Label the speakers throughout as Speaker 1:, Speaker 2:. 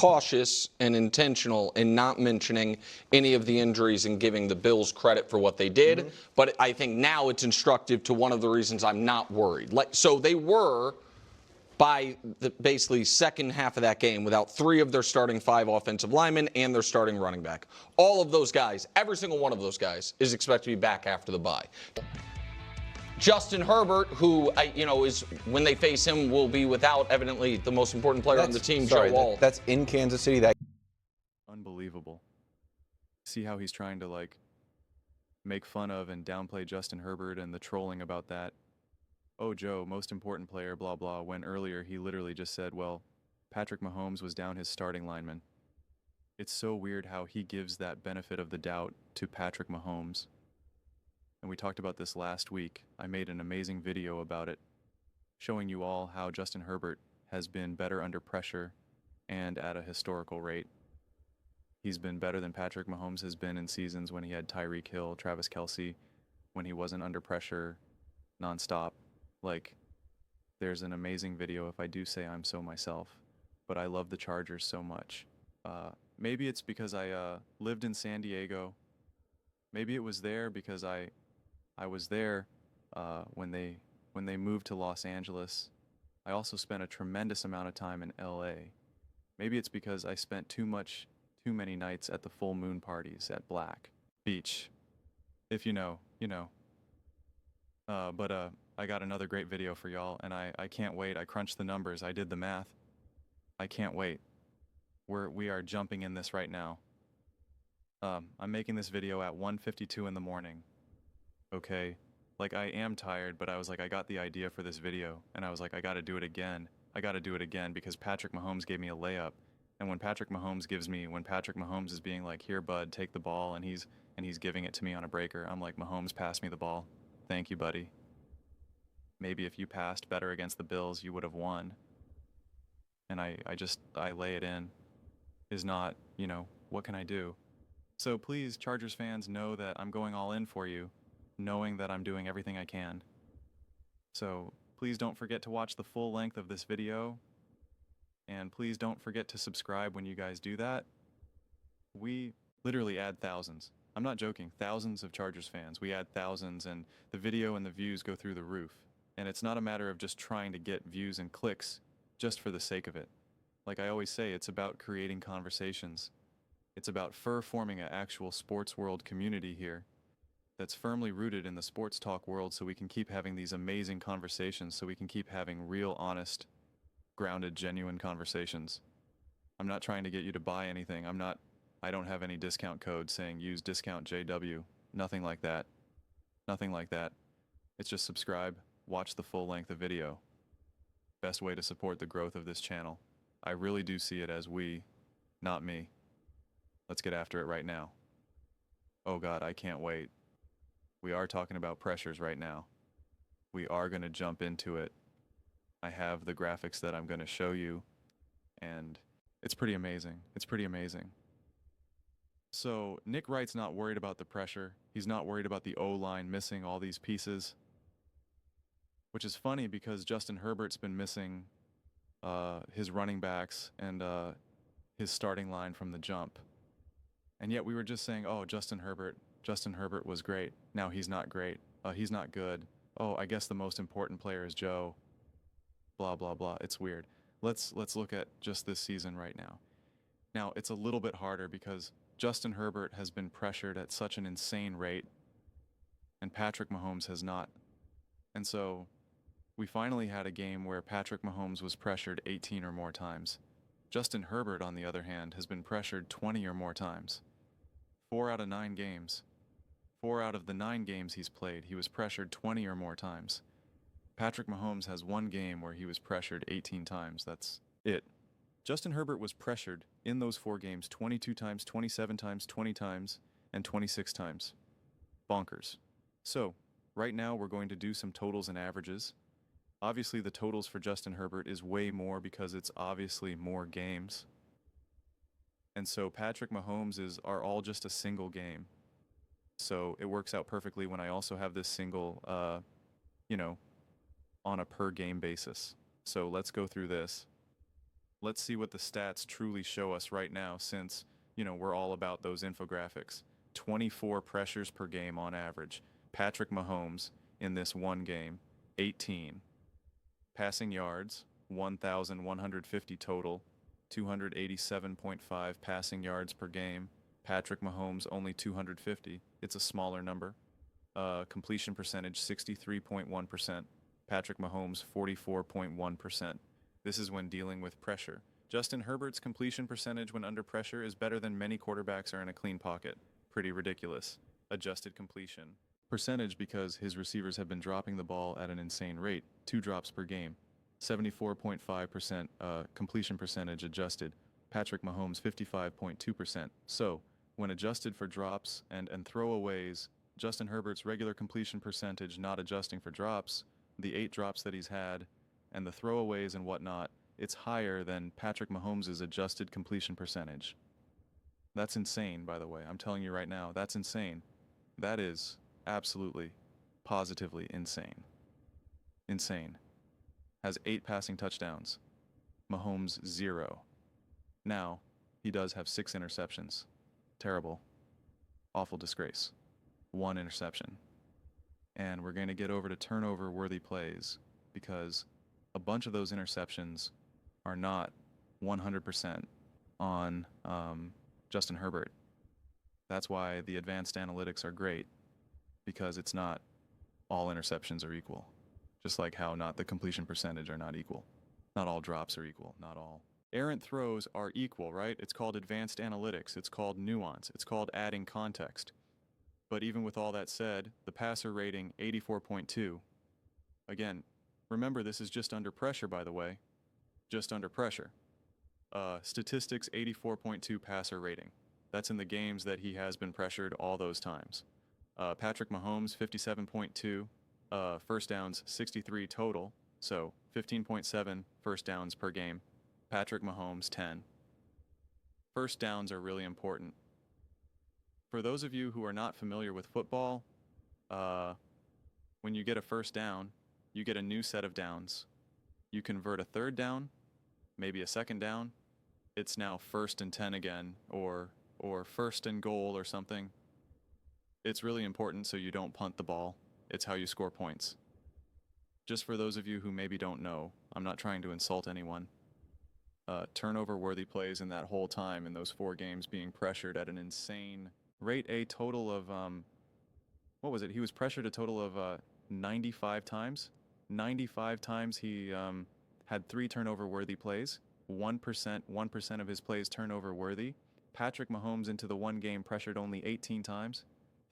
Speaker 1: cautious and intentional in not mentioning any of the injuries and giving the Bills credit for what they did. But I think now it's instructive to one of the reasons I'm not worried. So they were, by the basically second half of that game, without 3 of their starting 5 offensive linemen and their starting running back. All of those guys, every single one of those guys, is expected to be back after the bye. Justin Herbert, who, is, when they face him, will be without, evidently, the most important player on the team, Joe Wall.
Speaker 2: That's in Kansas City.
Speaker 3: Unbelievable. See how he's trying to, make fun of and downplay Justin Herbert and the trolling about that. Oh, Joe, most important player, blah, blah, when earlier he literally just said, well, Patrick Mahomes was down his starting lineman. It's so weird how he gives that benefit of the doubt to Patrick Mahomes. And we talked about this last week. I made an amazing video about it, showing you all how Justin Herbert has been better under pressure and at a historical rate. He's been better than Patrick Mahomes has been in seasons when he had Tyreek Hill, Travis Kelce, when he wasn't under pressure nonstop. There's an amazing video, if I do say I'm so myself, but I love the Chargers so much. Maybe it's because I lived in San Diego. Maybe it was there because I was there when they moved to Los Angeles. I also spent a tremendous amount of time in LA. Maybe it's because I spent too many nights at the full moon parties at Black Beach. If you know, you know. I got another great video for y'all, and I can't wait. I crunched the numbers. I did the math. I can't wait. We are jumping in this right now. I'm making this video at 1:52 in the morning. Okay? I am tired, but I was I got the idea for this video, and I was I gotta do it again. I gotta do it again because Patrick Mahomes gave me a layup. And when Patrick Mahomes is being here, bud, take the ball, and he's giving it to me on a breaker, I'm Mahomes, pass me the ball. Thank you, buddy. Maybe if you passed better against the Bills, you would have won. And I lay it in. Is not, what can I do? So please, Chargers fans, know that I'm going all in for you, knowing that I'm doing everything I can. So please don't forget to watch the full length of this video. And please don't forget to subscribe when you guys do that. We literally add thousands. I'm not joking, thousands of Chargers fans. We add thousands, and the video and the views go through the roof. And it's not a matter of just trying to get views and clicks just for the sake of it. Like I always say, it's about creating conversations. It's about forming an actual sports world community here that's firmly rooted in the sports talk world, so we can keep having these amazing conversations, so we can keep having real, honest, grounded, genuine conversations. I'm not trying to get you to buy anything. I don't have any discount code saying use discount JW. Nothing like that. Nothing like that. It's just subscribe, watch the full length of video. Best way to support the growth of this channel. I really do see it as we, not me. Let's get after it right now. Oh God, I can't wait. We are talking about pressures right now. We are going to jump into it. I have the graphics that I'm going to show you, and it's pretty amazing. It's pretty amazing. So Nick Wright's not worried about the pressure. He's not worried about the O-line missing all these pieces, which is funny because Justin Herbert's been missing his running backs and his starting line from the jump. And yet we were just saying, oh, Justin Herbert was great. Now he's not great. He's not good. Oh, I guess the most important player is Joe. Blah, blah, blah. It's weird. Let's look at just this season right now. Now, it's a little bit harder because Justin Herbert has been pressured at such an insane rate, and Patrick Mahomes has not. And so we finally had a game where Patrick Mahomes was pressured 18 or more times. Justin Herbert, on the other hand, has been pressured 20 or more times. 4 out of 9 games. 4 out of the 9 games he's played, he was pressured 20 or more times. Patrick Mahomes has 1 game where he was pressured 18 times. That's it. Justin Herbert was pressured in those 4 games 22 times, 27 times, 20 times, and 26 times. Bonkers. So, right now we're going to do some totals and averages. Obviously the totals for Justin Herbert is way more because it's obviously more games. And so Patrick Mahomes are all just a single game. So it works out perfectly when I also have this single, on a per game basis. So let's go through this. Let's see what the stats truly show us right now, since, we're all about those infographics. 24 pressures per game on average. Patrick Mahomes in this one game, 18. Passing yards, 1,150 total, 287.5 passing yards per game. Patrick Mahomes only 250. It's a smaller number. Completion percentage 63.1%. Patrick Mahomes 44.1%. This is when dealing with pressure. Justin Herbert's completion percentage when under pressure is better than many quarterbacks are in a clean pocket. Pretty ridiculous. Adjusted completion percentage, because his receivers have been dropping the ball at an insane rate, 2 drops per game. 74.5% completion percentage adjusted. Patrick Mahomes 55.2%. So, when adjusted for drops and throwaways, Justin Herbert's regular completion percentage, not adjusting for drops, the 8 drops that he's had, and the throwaways and whatnot, it's higher than Patrick Mahomes' adjusted completion percentage. That's insane, by the way. I'm telling you right now, that's insane. That is absolutely, positively insane. Insane. Has 8 passing touchdowns. Mahomes 0. Now, he does have 6 interceptions. Terrible. Awful disgrace. 1 interception. And we're going to get over to turnover-worthy plays, because a bunch of those interceptions are not 100% on Justin Herbert. That's why the advanced analytics are great, because it's not all interceptions are equal. Just like how not the completion percentage are not equal. Not all drops are equal, not all. Errant throws are equal, right? It's called advanced analytics. It's called nuance. It's called adding context. But even with all that said, the passer rating 84.2. Again, remember this is just under pressure, by the way. Just under pressure. Statistics 84.2 passer rating. That's in the games that he has been pressured all those times. Patrick Mahomes 57.2. First downs 63 total, so 15.7 first downs per game. Patrick Mahomes 10. First downs are really important. For those of you who are not familiar with football, when you get a first down, you get a new set of downs. You convert a third down, maybe a second down, it's now 1st and 10 again, or 1st and goal or something. It's really important so you don't punt the ball. It's how you score points. Just for those of you who maybe don't know, I'm not trying to insult anyone. Turnover-worthy plays in that whole time, in those 4 games, being pressured at an insane rate. A total of, what was it? He was pressured a total of 95 times. 95 times he had 3 turnover-worthy plays. 1% of his plays turnover-worthy. Patrick Mahomes into the one game pressured only 18 times.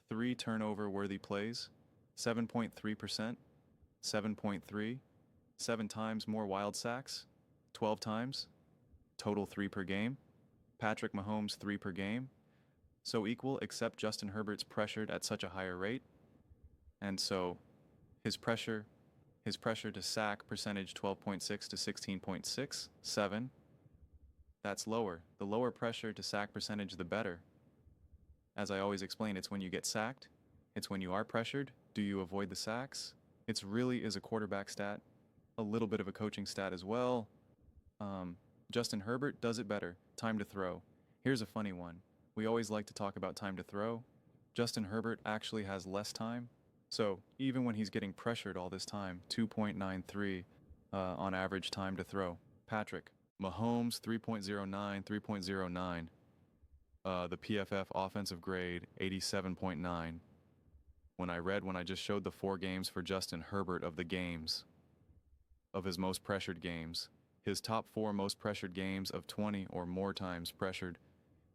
Speaker 3: 3 turnover-worthy plays. 7.3%. 7.3. 7 times more wild sacks. 12 times. Total 3 per game. Patrick Mahomes 3 per game. So equal, except Justin Herbert's pressured at such a higher rate. And so his pressure to sack percentage 12.6 to 16.6, 7. That's lower. The lower pressure to sack percentage, the better. As I always explain, it's when you get sacked. It's when you are pressured. Do you avoid the sacks? It's really is a quarterback stat, a little bit of a coaching stat as well. Justin Herbert does it better. Time to throw. Here's a funny one. We always like to talk about time to throw. Justin Herbert actually has less time. So even when he's getting pressured all this time, 2.93 on average time to throw. Patrick Mahomes 3.09, 3.09. The PFF offensive grade 87.9. When I just showed the 4 games for Justin Herbert of the games, of his most pressured games, his top 4 most pressured games of 20 or more times pressured,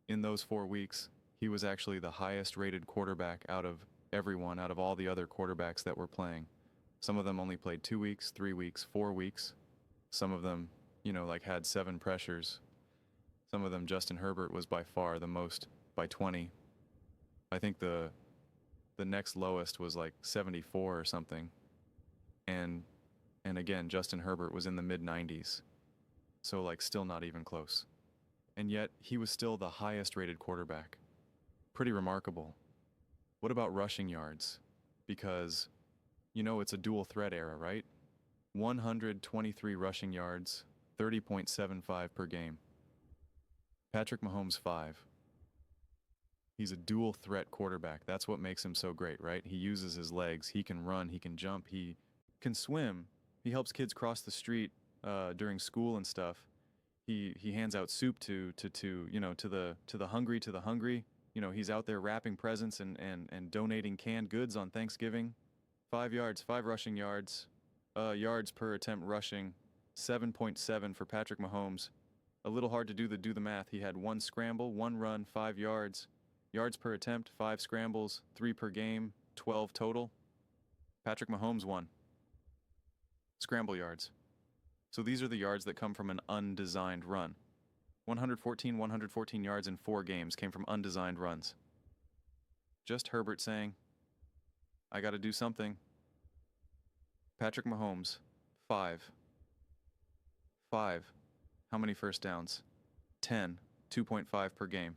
Speaker 3: in those 4 weeks, he was actually the highest rated quarterback out of everyone, out of all the other quarterbacks that were playing. Some of them only played 2 weeks, 3 weeks, 4 weeks. Some of them, had 7 pressures. Some of them, Justin Herbert was by far the most, by 20. I think the next lowest was like 74 or something. And again, Justin Herbert was in the mid-90s. So still not even close. And yet, he was still the highest rated quarterback. Pretty remarkable. What about rushing yards? Because, it's a dual threat era, right? 123 rushing yards 30.75 per game. Patrick Mahomes, 5. He's a dual threat quarterback. That's what makes him so great, right? He uses his legs. He can run. He can jump. He can swim. He helps kids cross the street during school and stuff. He hands out soup to the hungry. You know, he's out there wrapping presents and donating canned goods on Thanksgiving. 5 yards, 5 rushing yards, yards per attempt rushing, 7.7 for Patrick Mahomes. A little hard to do the math. He had 1 scramble, 1 run, 5 yards. Yards per attempt, 5 scrambles, 3 per game, 12 total. Patrick Mahomes won. Scramble yards. So these are the yards that come from an undesigned run. 114 yards in 4 games came from undesigned runs. Just Herbert saying, I got to do something. Patrick Mahomes, 5. 5. How many first downs? 10. 2.5 per game.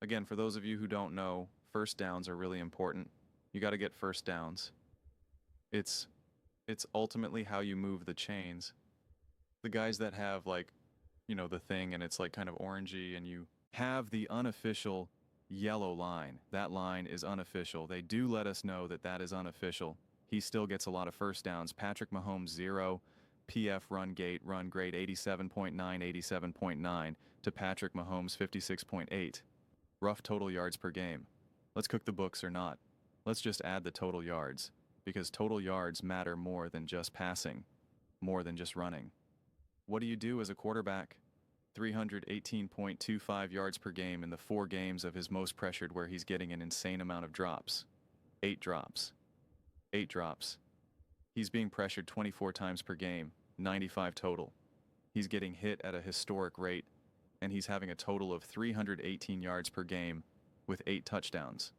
Speaker 3: Again, for those of you who don't know, first downs are really important. You got to get first downs. It's ultimately how you move the chains. The guys that have, like, you know, the thing and it's like kind of orangey and you have the unofficial yellow line. That line is unofficial. They do let us know that that is unofficial. He still gets a lot of first downs. Patrick Mahomes, 0. PF run grade 87.9, 87.9 to Patrick Mahomes, 56.8. Rough total yards per game. Let's cook the books or not. Let's just add the total yards, because total yards matter more than just passing, more than just running. What do you do as a quarterback? 318.25 yards per game in the 4 games of his most pressured, where he's getting an insane amount of drops. 8 drops. 8 drops. He's being pressured 24 times per game, 95 total. He's getting hit at a historic rate, and he's having a total of 318 yards per game with 8 touchdowns.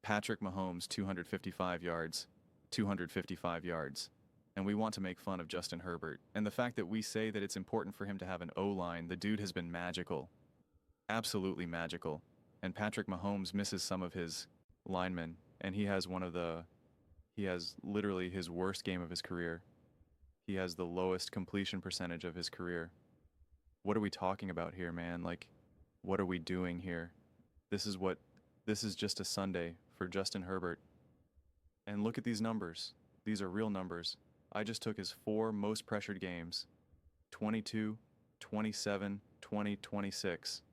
Speaker 3: Patrick Mahomes, 255 yards, 255 yards. And we want to make fun of Justin Herbert. And the fact that we say that it's important for him to have an O-line, the dude has been magical. Absolutely magical. And Patrick Mahomes misses some of his linemen, and he has literally his worst game of his career. He has the lowest completion percentage of his career. What are we talking about here, man? Like, what are we doing here? This is just a Sunday for Justin Herbert. And look at these numbers. These are real numbers. I just took his 4 most pressured games. 22, 27, 20, 26.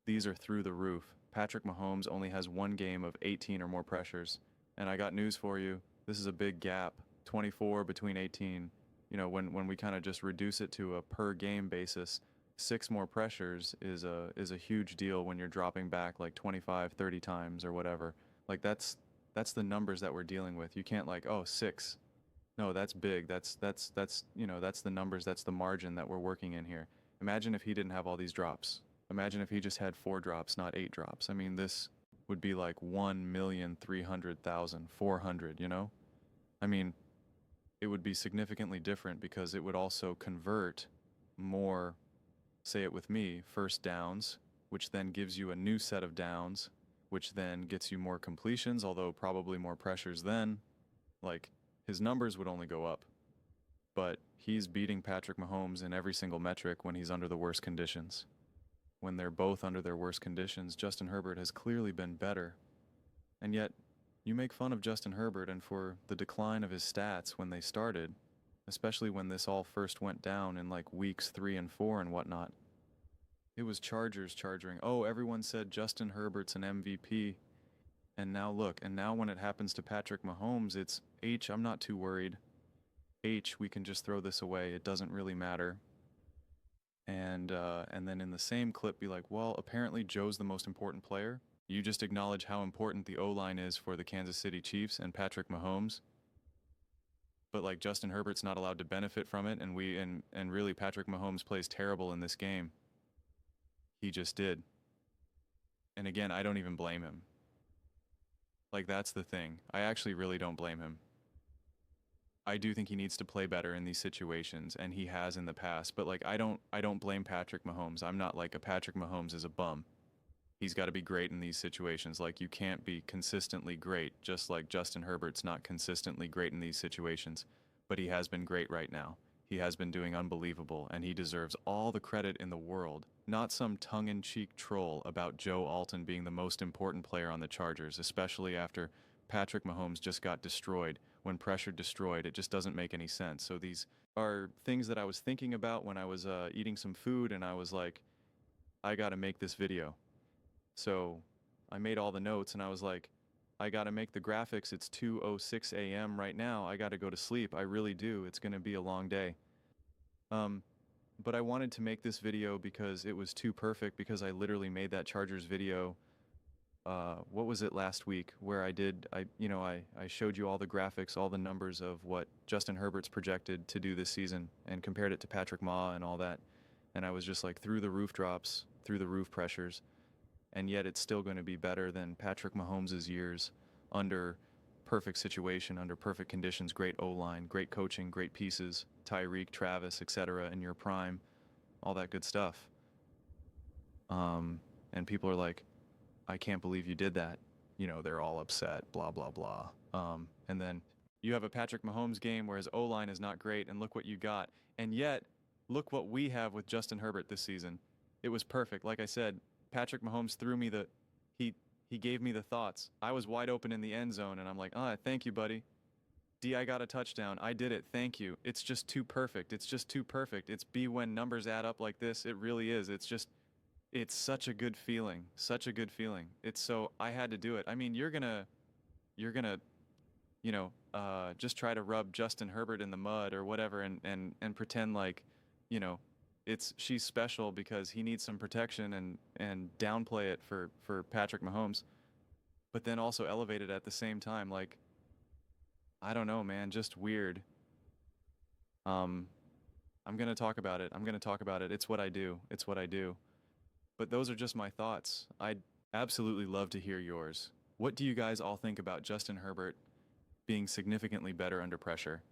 Speaker 3: These are through the roof. Patrick Mahomes only has 1 game of 18 or more pressures. And I got news for you. This is a big gap. 24 between 18. You know, when we kind of just reduce it to a per game basis, 6 more pressures is a huge deal when you're dropping back like 25, 30 times or whatever. Like that's the numbers that we're dealing with. You can't like, oh, 6. No, that's big. That's you know, that's the numbers, that's the margin that we're working in here. Imagine if he didn't have all these drops. Imagine if he just had 4 drops, not 8 drops. I mean, this would be like 1,300,400, you know? I mean, it would be significantly different because it would also convert more, say it with me, first downs, which then gives you a new set of downs, which then gets you more completions, although probably more pressures then. Like, his numbers would only go up. But he's beating Patrick Mahomes in every single metric when he's under the worst conditions. When they're both under their worst conditions, Justin Herbert has clearly been better. And yet, you make fun of Justin Herbert and for the decline of his stats when they started, especially when this all first went down in like weeks 3 and 4 and whatnot. It was Chargers charging. Oh, everyone said Justin Herbert's an MVP. And now look, and now when it happens to Patrick Mahomes, it's H, I'm not too worried. H, we can just throw this away. It doesn't really matter. And then in the same clip be like, well, apparently Joe's the most important player. You just acknowledge how important the O-line is for the Kansas City Chiefs and Patrick Mahomes. But like Justin Herbert's not allowed to benefit from it, and really Patrick Mahomes plays terrible in this game. He just did. And again, I don't even blame him. Like, that's the thing. I actually really don't blame him. I do think he needs to play better in these situations, and he has in the past, but like I don't blame Patrick Mahomes. I'm not like a Patrick Mahomes is a bum. He's got to be great in these situations. Like, you can't be consistently great, just like Justin Herbert's not consistently great in these situations, but he has been great right now. He has been doing unbelievable, and he deserves all the credit in the world, not some tongue-in-cheek troll about Joe Alton being the most important player on the Chargers, especially after Patrick Mahomes just got destroyed. When pressured, destroyed. It just doesn't make any sense. So these are things that I was thinking about when I was eating some food, and I was like, I gotta make this video. So I made all the notes, and I was like, I gotta make the graphics. It's 2:06 a.m. right now. I gotta go to sleep. I really do. It's gonna be a long day. But I wanted to make this video because it was too perfect, because I literally made that Chargers video, what was it, last week, where I showed you all the graphics, all the numbers of what Justin Herbert's projected to do this season and compared it to Patrick Mahomes and all that. And I was just like, through the roof drops, through the roof pressures, and yet it's still going to be better than Patrick Mahomes' years under perfect situation, under perfect conditions, great O-line, great coaching, great pieces, Tyreek, Travis, etc. in your prime, all that good stuff. And people are like, I can't believe you did that. You know, they're all upset, blah, blah, blah. And then you have a Patrick Mahomes game where his O-line is not great, and look what you got. And yet, look what we have with Justin Herbert this season. It was perfect. Like I said, Patrick Mahomes threw me he gave me the thoughts. I was wide open in the end zone, and I'm like, thank you, buddy. I got a touchdown. I did it. Thank you. It's just too perfect. It's just too perfect. It's when numbers add up like this. It really is. It's such a good feeling. Such a good feeling. I had to do it. I mean, you're gonna, just try to rub Justin Herbert in the mud or whatever, and pretend like, she's special because he needs some protection, and downplay it for Patrick Mahomes, but then also elevate it at the same time. Like, I don't know, man, just weird. I'm gonna talk about it. It's what I do. It's what I do. But those are just my thoughts. I'd absolutely love to hear yours. What do you guys all think about Justin Herbert being significantly better under pressure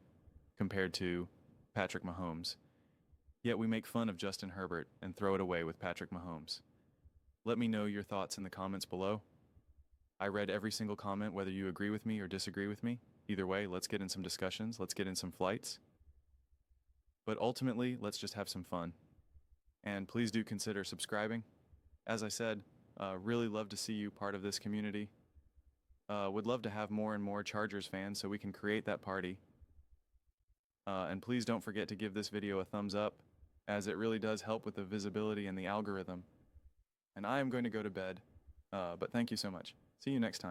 Speaker 3: compared to Patrick Mahomes? Yet we make fun of Justin Herbert and throw it away with Patrick Mahomes. Let me know your thoughts in the comments below. I read every single comment, whether you agree with me or disagree with me. Either way, let's get in some discussions. Let's get in some flights. But ultimately, let's just have some fun. And please do consider subscribing. As I said, really love to see you part of this community. Would love to have more and more Chargers fans so we can create that party. And please don't forget to give this video a thumbs up, as it really does help with the visibility and the algorithm. And I am going to go to bed, but thank you so much. See you next time.